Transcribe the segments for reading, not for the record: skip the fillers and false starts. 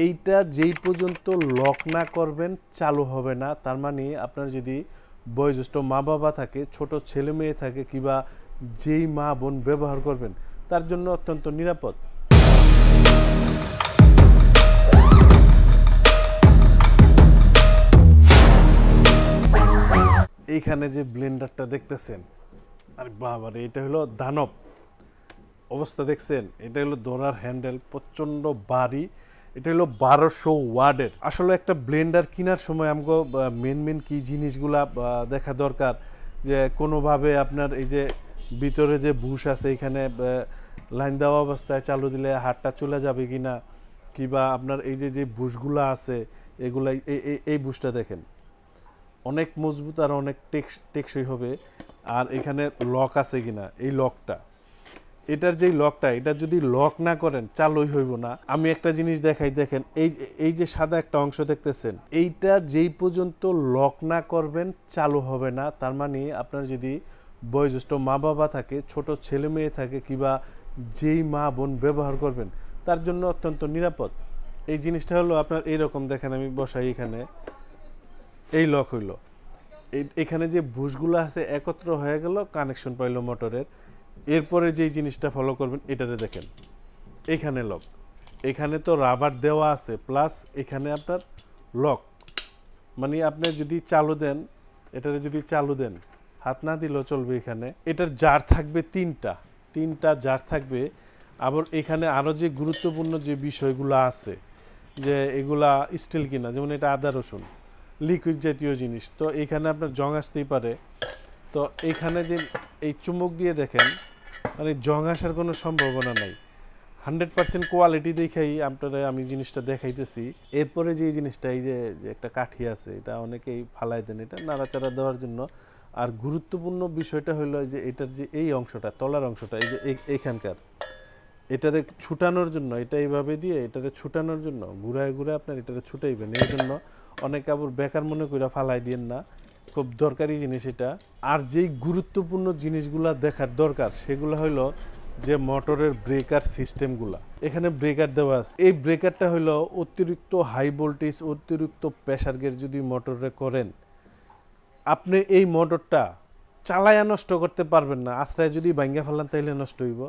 এইটা যেই পর্যন্ত লক না করবেন চালু হবে না। তার মানে আপনার যদি বয়োজ্যেষ্ঠ মা বাবা থাকে, ছোট ছেলে মেয়ে থাকে, কিংবা যেই মা বোন ব্যবহার করবেন তার জন্য অত্যন্ত নিরাপদ। এইখানে যে ব্লেন্ডারটা দেখতেছেন, আরে বাবারে, এটা হলো দানব অবস্থা, দেখছেন? এটা হলো ধরার হ্যান্ডেল, প্রচন্ড ভারী। এটা হলো 1200 ওয়াটের। আসলে একটা ব্লেন্ডার কেনার সময় আমাকে মেন কি জিনিসগুলা দেখা দরকার, যে কোনোভাবে আপনার এই যে ভিতরে যে বুশ আছে এখানে লাইন দেওয়া অবস্থায় চালু দিলে হাতটা চলে যাবে কিনা, কিংবা আপনার এই যে বুশগুলা আছে এগুলা এই বুশটা দেখেন অনেক মজবুত আর অনেক টেকসই হবে। আর এখানে লক আছে কিনা, এই লকটা, এটার যেই লকটা, এটা যদি লক না করেন চালুই হইব না। আমি একটা জিনিস দেখাই, দেখেন এই যে সাদা একটা অংশ দেখতেছেন, এইটা যেই পর্যন্ত লক না করবেন চালু হবে না। তার মানে আপনার যদি বয়োজ্যেষ্ঠ মা বাবা থাকে, ছোট ছেলে মেয়ে থাকে, কিংবা যেই মা বোন ব্যবহার করবেন তার জন্য অত্যন্ত নিরাপদ। এই জিনিসটা হলো আপনার এইরকম, দেখেন আমি বসাই এখানে, এই লক হইল, এখানে যে বুশগুলো আছে একত্র হয়ে গেল, কানেকশন পাইল মোটরের। এরপরে যেই জিনিসটা ফলো করবেন, এটারে দেখেন, এখানে লক, এখানে তো রাবার দেওয়া আছে, প্লাস এখানে আপনার লক। মানে আপনি যদি চালু দেন, এটারে যদি চালু দেন, হাত না দিলেও চলবে। এখানে এটার জার থাকবে তিনটা জার থাকবে। আবার এখানে আরও যে গুরুত্বপূর্ণ যে বিষয়গুলো আছে, যে এগুলা স্টিল কিনা, যেমন এটা আদা রসুন লিকুইড জাতীয় জিনিস, তো এখানে আপনার জং আসতেই পারে। তো এইখানে যে এই চুম্বক দিয়ে দেখেন, মানে জং আসার কোনো সম্ভাবনা নাই। 100% কোয়ালিটি দেখেই আপনারা আমি জিনিসটা দেখাইতেছি। এরপরে যে জিনিসটা, এই যে একটা কাঠি আছে, এটা অনেকেই ফালাই দেন এটা নাড়াচাড়া দেওয়ার জন্য। আর গুরুত্বপূর্ণ বিষয়টা হলো যে এটার যে এই অংশটা, তলার অংশটা, এই যে এইখানকার, এটারে ছুটানোর জন্য, এটা এইভাবে দিয়ে এটারে ছুটানোর জন্য ঘুরায় আপনার এটারে ছুটাইবেন। এই জন্য অনেকে আবার বেকার মনে করে ফালাই দিয়েন না, খুব দরকারি জিনিস এটা। আর যেই গুরুত্বপূর্ণ জিনিসগুলা দেখার দরকার সেগুলো হলো যে মোটরের ব্রেকার সিস্টেমগুলা। এখানে ব্রেকার দেওয়া আছে, এই ব্রেকারটা হলো অতিরিক্ত হাই ভোল্টেজ, অতিরিক্ত প্রেসার গেজ যদি মোটরে করেন, আপনি এই মোটরটা চালায়া নষ্ট করতে পারবেন না। আশ্রয় যদি ভাঙ্গা ফেলান তাইলে নষ্ট হইব।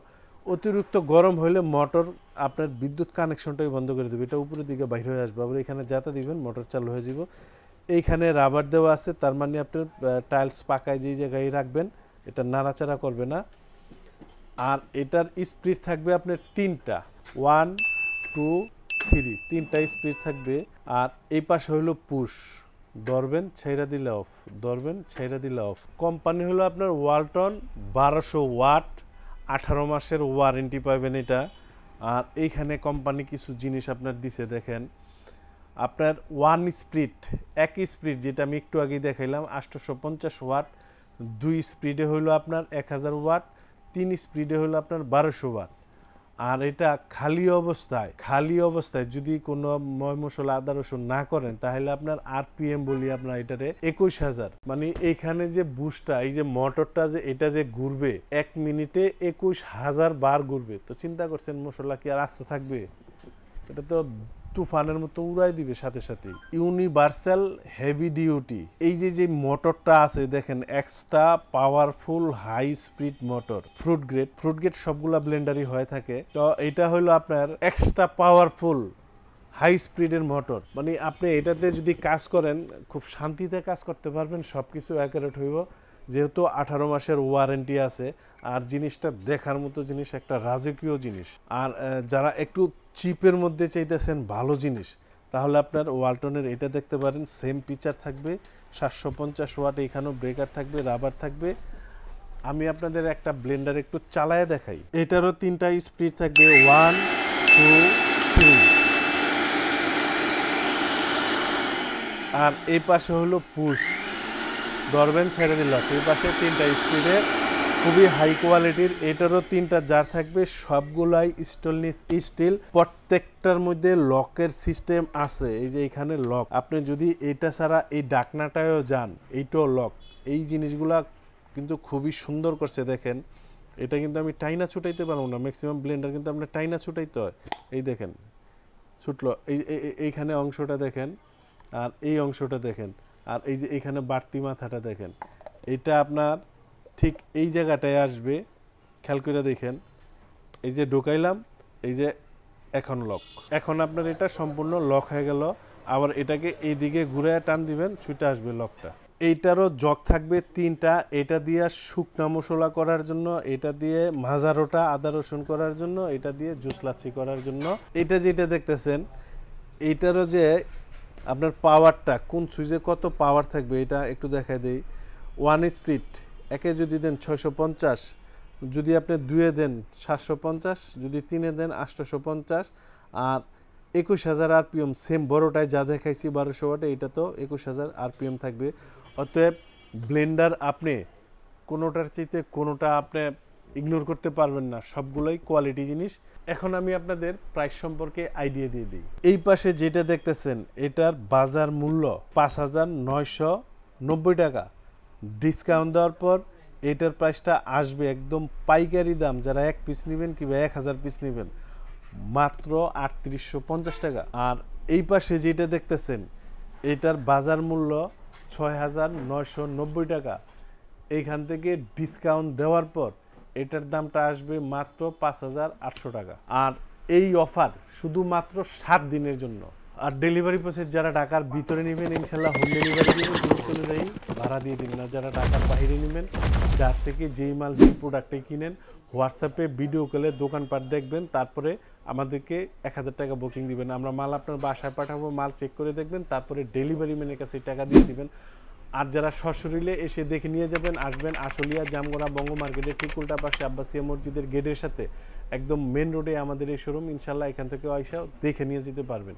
অতিরিক্ত গরম হইলে মোটর আপনার বিদ্যুৎ কানেকশনটাই বন্ধ করে দেবে, এটা উপরের দিকে বাইরে হয়ে আসবে। আবার এখানে যাতে দিবেন মোটর চালু হয়ে যাব। এইখানে রাবার দেওয়া আছে, তার মানে আপনার টাইলস পাকায় যেই জায়গায় রাখবেন এটা নাড়াচাড়া করবে না। আর এটার স্পিড থাকবে আপনার তিনটা, 1 2 3, তিনটা স্পিড থাকবে। আর এই পাশে হলো পুশ, ধরবেন ছেড়া দিলে অফ, ধরবেন ছেড়া দিলে অফ। কোম্পানি হলো আপনার ওয়ালটন, 1200 ওয়াট, 18 মাসের ওয়ারেন্টি পাবেন এটা। আর এইখানে কোম্পানি কিছু জিনিস আপনার দিছে, দেখেন আপনার ওয়ান স্পিড, এক স্পিড যেটা আমি একটু আগেই দেখাইলাম 850 ওয়াট, 2 স্পিডে হইলো আপনার 1000 ওয়াট, 3 স্পিডে হইলো আপনার 1200 ওয়াট। আর এটা খালি অবস্থায় যদি কোনো ময় মশলা আদা রসুন না করেন তাহলে আপনার আরপিএম বলি আপনার এটারে 21000। মানে এইখানে যে বুস্টটা, এই যে মোটরটা যে এটা যে ঘুরবে 1 মিনিটে 21000 বার ঘুরবে। তো চিন্তা করছেন মশলা কি আর আস্ত থাকবে? এটা তো তুফানের মতো উড়াই দিবে সাথে সাথে। ইউনিভার্সাল হেভি ডিউটি, এই যে মোটরটা আছে দেখেন, extra powerful high speed motor, fruit grade সবগুলা ব্লেন্ডারই হয়ে থাকে। তো এটা হলো আপনার এক্সট্রা পাওয়ারফুল হাই স্পিডের মোটর। মানে আপনি এটাতে যদি কাজ করেন খুব শান্তিতে কাজ করতে পারবেন, সব কিছু অ্যাকুরেট হইব, যেহেতু 18 মাসের ওয়ারেন্টি আছে। আর জিনিসটা দেখার মতো জিনিস, একটা রাজকীয় জিনিস। আর যারা একটু চিপের মধ্যে চাইতেছেন ভালো জিনিস, তাহলে আপনার ওয়ালটনের এটা দেখতে পারেন, সেম পিকচার থাকবে, 750 ওয়াট, এখানেও ব্রেকার থাকবে, রাবার থাকবে। আমি আপনাদের একটা ব্লেন্ডার একটু চালায় দেখাই, এটারও 3টা স্পিড থাকবে, 1 2 3। আর এই পাশে হলো পুশ, ধরবেন ছেড়ে দিলাম। এই পাশে 3টা স্পিডে, খুবই হাই কোয়ালিটির। এটারও 3টা জার থাকবে, সবগুলাই স্টিল। প্রত্যেকটার মধ্যে লকের সিস্টেম আছে, এই যে এখানে লক। আপনি যদি এটা ছাড়া এই ডাকনাটায়ও যান, এইটাও লক। এই জিনিসগুলা কিন্তু খুবই সুন্দর করছে, দেখেন। এটা কিন্তু আমি টাইনা ছুটাইতে পারবো না, ম্যাক্সিমাম ব্লেন্ডার কিন্তু আপনার টাইনা ছুটাইতে হয়। এই দেখেন ছুটলো এইখানে অংশটা দেখেন, আর এই অংশটা দেখেন, আর এই যে এইখানে বাড়তি মাথাটা দেখেন, এটা আপনার ঠিক এই জায়গাটায় আসবে। খেয়াল করে দেখেন, এই যে ঢুকাইলাম, এই যে এখন লক, এখন আপনার এটা সম্পূর্ণ লক হয়ে গেল। আবার এটাকে এইদিকে ঘুরে টান দিবেন, ছুটে আসবে লকটা। এইটারও জগ থাকবে 3টা, এটা দিয়ে শুকনা মশলা করার জন্য, এটা দিয়ে মাজারোটা আদা রসুন করার জন্য, এটা দিয়ে জুস লাচ্ছি করার জন্য। এটা যেটা দেখতেছেন, এইটারও যে আপনার পাওয়ারটা কোন সুইচে কত পাওয়ার থাকবে এটা একটু দেখাই দেই। 1 স্পিড একে যদি দেন 650, যদি আপনি 2-এ দেন 750, যদি 3-এ দেন 850, আর 21,000 আরপিএম। সেম বড়টায় যা দেখাইছি 1200 ওয়াটে, এটা তো 21,000 আরপিএম থাকবে। অতএব ব্লেন্ডার আপনি কোনোটার চাইতে কোনোটা আপনি ইগনোর করতে পারবেন না, সবগুলোই কোয়ালিটি জিনিস। এখন আমি আপনাদের প্রাইস সম্পর্কে আইডিয়া দিয়ে দিই। এই পাশে যেটা দেখতেছেন, এটার বাজার মূল্য 5,990 টাকা। ডিসকাউন্ট দেওয়ার পর এটার প্রাইসটা আসবে একদম পাইকারি দাম, যারা 1 পিস নেবেন কিংবা 1000 পিস নেবেন, মাত্র 3,850 টাকা। আর এই পাশে যেটা দেখতেছেন, এটার বাজার মূল্য 6,990 টাকা। এইখান থেকে ডিসকাউন্ট দেওয়ার পর এটার দামটা আসবে মাত্র 5,800 টাকা। আর এই অফার শুধুমাত্র 7 দিনের জন্য। আর ডেলিভারি প্রসেস যারা ঢাকার ভিতরে নেবেন, ইনশাল্লাহ হোম ডেলিভারি দিবেন, গুরুত্ব অনুযায়ী ভাড়া দিয়ে দিবেন। আর যারা ঢাকার বাইরে নেবেন, যার থেকে যেই মাল যেই প্রোডাক্টটাই কিনেন, হোয়াটসঅ্যাপে ভিডিও কলে দোকানপাট দেখবেন, তারপরে আমাদেরকে 1,000 টাকা বুকিং দিবেন। আমরা মাল আপনার বাসায় পাঠাবো, মাল চেক করে দেখবেন, তারপরে ডেলিভারি ম্যানের কাছে টাকা দিয়ে দিবেন। আর যারা সশরীরে এসে দেখে নিয়ে যাবেন, আসবেন আশুলিয়া জামগড়া বঙ্গ মার্কেটের ঠিক উল্টা পাশে আব্বাসিয়া মসজিদের গেটের সাথে একদম মেন রোডে আমাদের এই শোরুম। ইনশাল্লাহ এখান থেকে আইসা দেখে নিয়ে যেতে পারবেন।